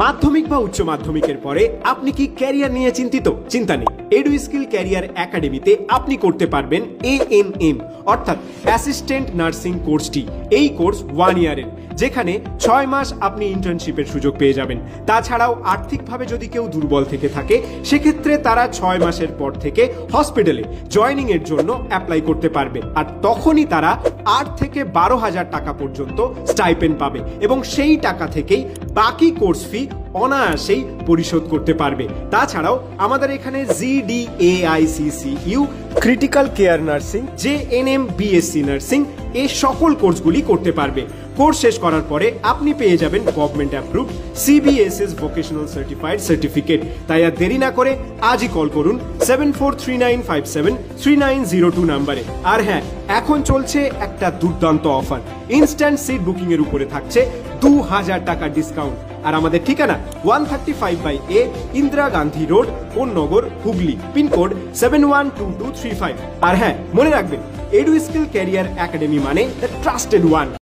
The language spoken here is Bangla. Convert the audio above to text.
মাধ্যমিক বা উচ্চ মাধ্যমিকের পরে আপনি কি ক্যারিয়ার নিয়ে চিন্তিত? চিন্তা নেই, এডুস্কিল ক্যারিয়ার একাডেমিতে আপনি করতে পারবেন ANM অর্থাৎ অ্যাসিস্ট্যান্ট নার্সিং কোর্সটি। এই কোর্স 1 ইয়ারের, যেখানে 6 মাস আপনি ইন্টার্নশিপের সুযোগ পেয়ে যাবেন। তাছাড়াও আর্থিকভাবে যদি কেউ দুর্বল থেকে থাকে, সেক্ষেত্রে তারা 6 মাসের পর থেকে হসপিটালে জয়নিং এর জন্য অ্যাপ্লাই করতে পারবে, আর তখনই তারা 8 থেকে 12,000 টাকা পর্যন্ত স্টাইপেন্ড পাবে এবং সেই টাকা থেকেই বাকি কোর্স ফি অনায়াসেই পরিশোধ করতে পারবে। তাছাড়াও আমাদের এখানে GDAICCU critical care nursing, JNM BSc nursing এই সকল কোর্সগুলি করতে পারবে। কোর্স শেষ করার পরে আপনি পেয়ে যাবেন government approved CBSS vocational certified certificate. তাই আর দেরি না করে আজই কল করুন 7439573902 নাম্বারে। আর হ্যাঁ, এখন চলছে একটা দুর্দান্ত অফার। ইনস্ট্যান্ট সিট বুকিং এর উপরে থাকছে 2000 টাকা ডিসকাউন্ট। আর আমাদের ঠিকানা 135/A Indira Gandhi road, Konnagar, Hooghly, pincode 712235। আর হ্যাঁ, মনে রাখবেন, এডুস্কিল ক্যারিয়ার একাডেমি মানে দ্য ট্রাস্টেড ওয়ান।